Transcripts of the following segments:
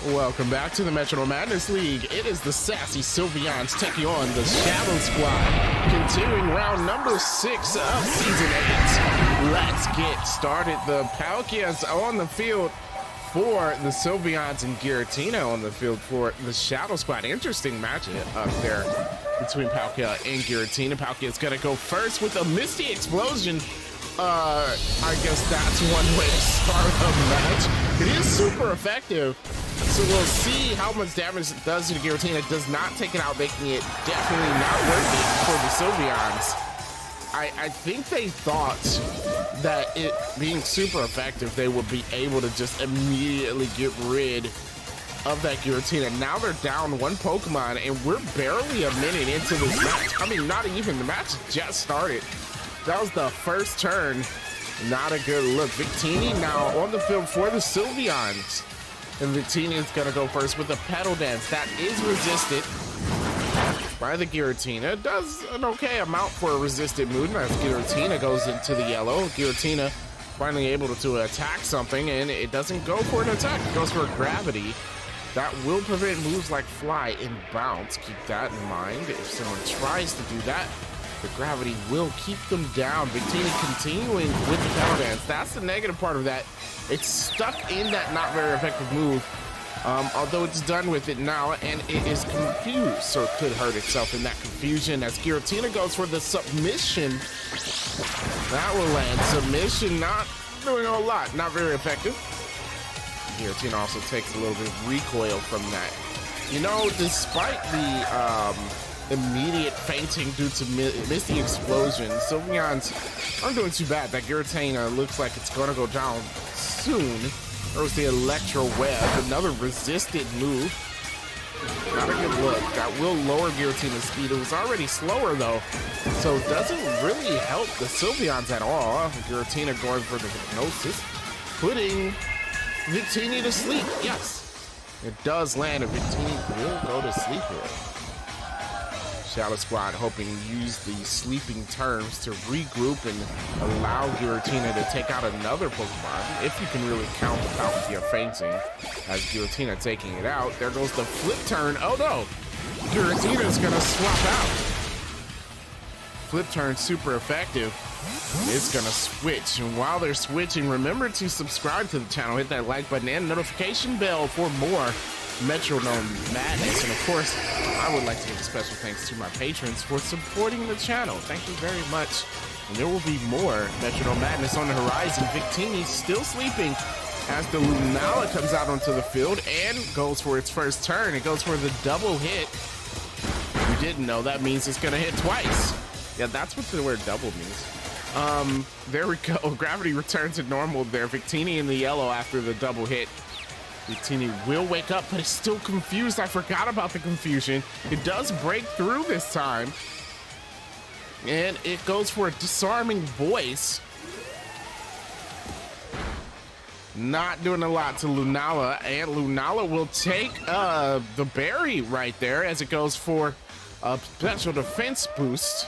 Welcome back to the Metronome Madness League. It is the sassy Sylveons taking on the Shadow Squad. Continuing round number 6 of Season 8. Let's get started. The Palkias on the field for the Sylveons and Giratina on the field for the Shadow Squad. Interesting matchup up there between Palkia and Giratina. Palkia is going to go first with a Misty Explosion. I guess that's one way to start a match. It is super effective. So we'll see how much damage it does to Giratina. It does not take it out, making it definitely not worth it for the Sylveons. I think they thought that it being super effective, they would be able to just immediately get rid of that Giratina. Now they're down one Pokemon, and we're barely a minute into this match. I mean, not even, the match just started. That was the first turn. Not a good look. Victini now on the field for the Sylveons. And Victini is going to go first with the Petal Dance. That is resisted by the Giratina. Does an okay amount for a resisted move as Giratina goes into the yellow. Giratina finally able to attack something, and it doesn't go for an attack. It goes for Gravity. That will prevent moves like Fly and Bounce. Keep that in mind. If someone tries to do that, the Gravity will keep them down. Victini continuing with the Petal Dance. That's the negative part of that. It's stuck in that not very effective move, although it's done with it now, and it is confused, so it could hurt itself in that confusion as Giratina goes for the submission. That will land. Submission, not doing a whole lot, not very effective. Giratina also takes a little bit of recoil from that. You know, despite the immediate fainting due to Misty Explosion, Sylveons aren't doing too bad. That Giratina looks like it's going to go down soon. There was the Electro Web, another resisted move. Not a good look. That will lower Giratina's speed. It was already slower though, so it doesn't really help the Sylveons at all. Giratina going for the Hypnosis, putting Victini to sleep. Yes, it does land, and Victini will go to sleep here. Shadow Squad hoping to use the sleeping terms to regroup and allow Giratina to take out another Pokemon, if you can really count the Palkia fainting as Giratina taking it out. There goes the flip turn. Oh no! Giratina's gonna swap out. Flip turn super effective. It's gonna switch, and while they're switching, remember to subscribe to the channel, hit that like button and notification bell for more Metronome Madness. And of course, I would like to give a special thanks to my patrons for supporting the channel. Thank you very much. And there will be more Metronome Madness on the horizon. Victini still sleeping as the Lunala comes out onto the field and goes for its first turn. It goes for the double hit. If you didn't know, that means it's gonna hit twice. Yeah, that's what the word double means. There we go. Gravity returns to normal there. Victini in the yellow after the double hit. Victini will wake up, but it's still confused. I forgot about the confusion. It does break through this time. And it goes for a Disarming Voice. Not doing a lot to Lunala, and Lunala will take the berry right there as it goes for a special defense boost.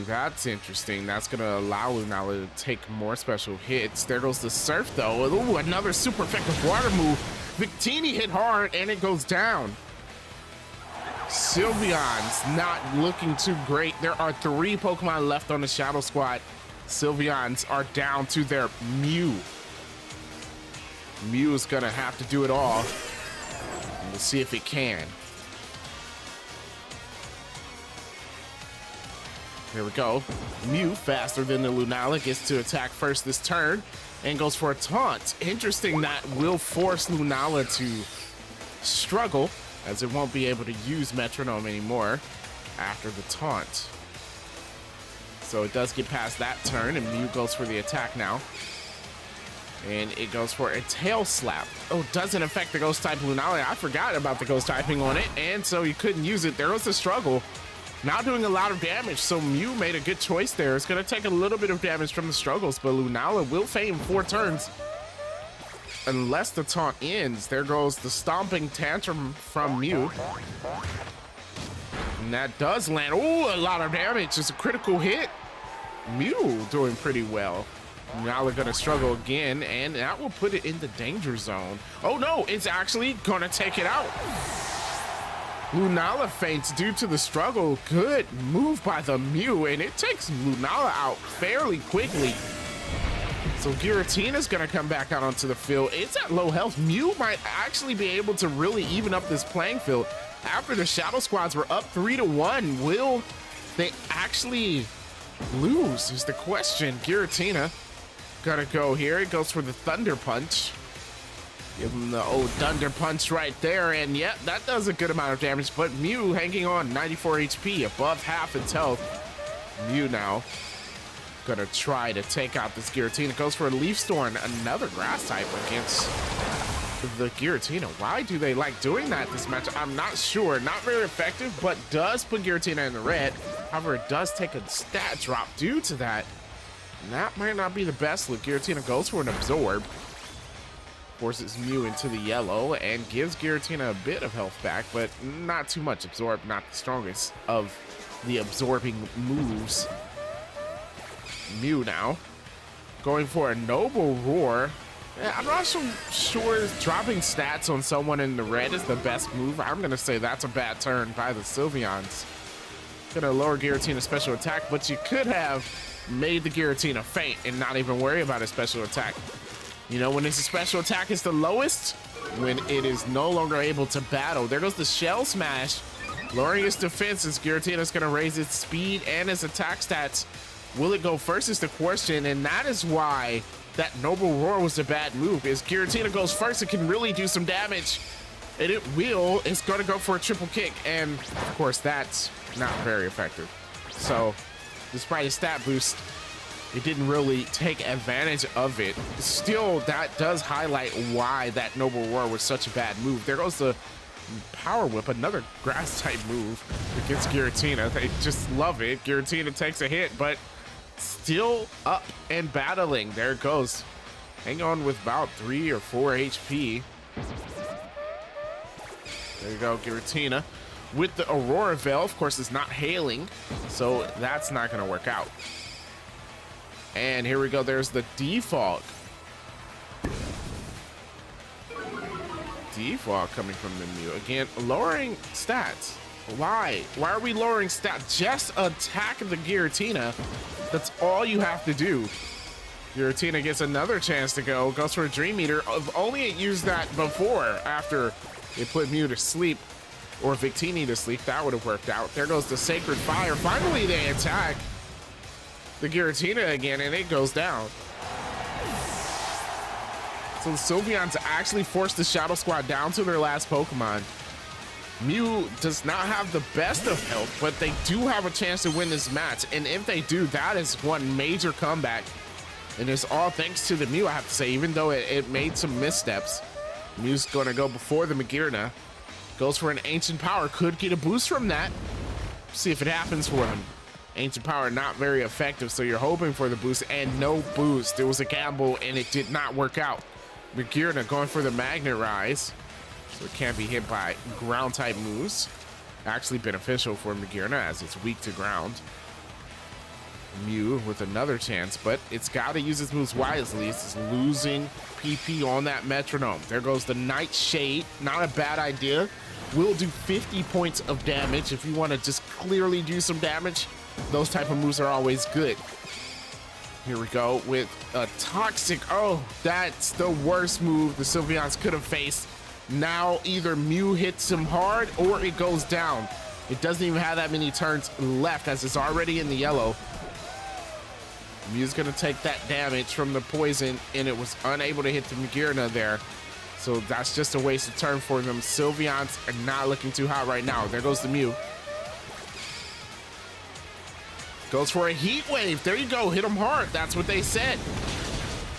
That's interesting. That's going to allow Lunala to take more special hits. There goes the Surf, though. Ooh, another super effective water move. Victini hit hard, and it goes down. Sylveons not looking too great. There are 3 Pokemon left on the Shadow Squad. Sylveons are down to their Mew. Mew is going to have to do it all. And we'll see if it can. Here we go. Mew, faster than the Lunala, gets to attack first this turn and goes for a taunt. Interesting, that will force Lunala to struggle as it won't be able to use Metronome anymore after the taunt. So it does get past that turn, and Mew goes for the attack now. And it goes for a Tail Slap. Oh, doesn't affect the Ghost type Lunala. I forgot about the Ghost typing on it, and so you couldn't use it. There was the struggle. Not doing a lot of damage, so Mew made a good choice there. It's going to take a little bit of damage from the struggles, but Lunala will faint 4 turns. Unless the taunt ends. There goes the Stomping Tantrum from Mew. And that does land. Oh, a lot of damage. It's a critical hit. Mew doing pretty well. Lunala gonna struggle again, and that will put it in the danger zone. Oh no, it's actually gonna take it out. Lunala faints due to the struggle. Good move by the Mew, and it takes Lunala out fairly quickly. So Giratina's gonna come back out onto the field. It's at low health. Mew might actually be able to really even up this playing field. After the Shadow Squads were up 3-1, will they actually lose is the question. Giratina gonna go here. It goes for the Thunder Punch. Give him the old Thunder Punch right there, and yeah, that does a good amount of damage, but Mew hanging on, 94 HP, above half its health. Mew now gonna try to take out this Giratina. Goes for a Leaf Storm, another grass type against the Giratina. Why do they like doing that this match? I'm not sure. Not very effective, but does put Giratina in the red. However, it does take a stat drop due to that. And that might not be the best look. Giratina goes for an Absorb. Forces Mew into the yellow and gives Giratina a bit of health back, but not too much. Absorb, not the strongest of the absorbing moves. Mew now going for a Noble Roar. I'm not so sure dropping stats on someone in the red is the best move. I'm going to say that's a bad turn by the Sylveons. Going to lower Giratina's special attack, but you could have made the Giratina faint and not even worry about a special attack. You know, when its special attack is the lowest, when it is no longer able to battle. There goes the Shell Smash, lowering its defenses. Giratina's going to raise its speed and its attack stats. Will it go first is the question, and that is why that Noble Roar was a bad move. As Giratina goes first, it can really do some damage, and it will. It's going to go for a triple kick, and of course, that's not very effective. So, despite a stat boost, it didn't really take advantage of it. Still, that does highlight why that Noble Roar was such a bad move. There goes the Power Whip, another grass-type move against Giratina. They just love it. Giratina takes a hit, but still up and battling. There it goes. Hang on with about 3 or 4 HP. There you go, Giratina. With the Aurora Veil, of course, it's not hailing, so that's not going to work out. And here we go. There's the Defog. Defog coming from the Mew. Again, lowering stats. Why? Why are we lowering stats? Just attack the Giratina. That's all you have to do. Giratina gets another chance to go. Goes for a Dream Eater. If only it used that before, after it put Mew to sleep, or Victini to sleep, that would have worked out. There goes the Sacred Fire. Finally, they attack the Giratina again, and it goes down. So the Sylveons actually forced the Shadow Squad down to their last Pokemon. Mew does not have the best of health, but they do have a chance to win this match. And if they do, that is one major comeback. And it's all thanks to the Mew, I have to say, even though it made some missteps. Mew's going to go before the Magearna. Goes for an Ancient Power. Could get a boost from that. See if it happens for him. Ancient Power not very effective, so you're hoping for the boost, and no boost. It was a gamble, and it did not work out. Magearna going for the Magnet Rise, so it can't be hit by ground-type moves. Actually beneficial for Magearna, as it's weak to ground. Mew with another chance, but it's got to use its moves wisely. It's losing PP on that Metronome. There goes the Nightshade. Not a bad idea. Will do 50 points of damage. If you want to just clearly do some damage, those type of moves are always good. Here we go with a Toxic. Oh, that's the worst move the Sylveons could have faced. Now either Mew hits him hard or it goes down. It doesn't even have that many turns left, as it's already in the yellow. Mew's gonna take that damage from the poison, and it was unable to hit the Magearna there. So that's just a wasted turn for them. Sylveons are not looking too hot right now. There goes the Mew. Goes for a Heat Wave. There you go. Hit him hard. That's what they said.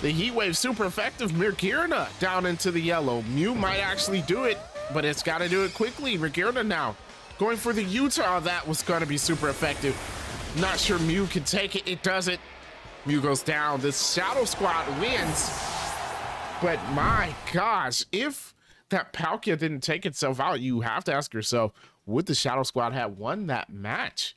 The Heat Wave super effective. Magearna down into the yellow. Mew might actually do it, but it's got to do it quickly. Magearna now going for the Utah. That was going to be super effective. Not sure Mew can take it. It doesn't. Mew goes down. The Shadow Squad wins. But my gosh, if that Palkia didn't take itself out, you have to ask yourself, would the Shadow Squad have won that match?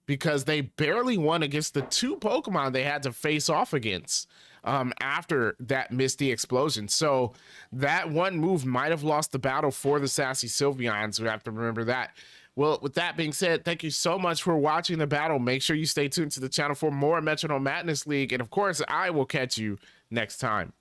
because they barely won against the two Pokemon they had to face off against after that Misty explosion. So that one move might have lost the battle for the Sassy Sylveons. We have to remember that. Well, with that being said, thank you so much for watching the battle. Make sure you stay tuned to the channel for more Metronome Madness League. And of course, I will catch you next time.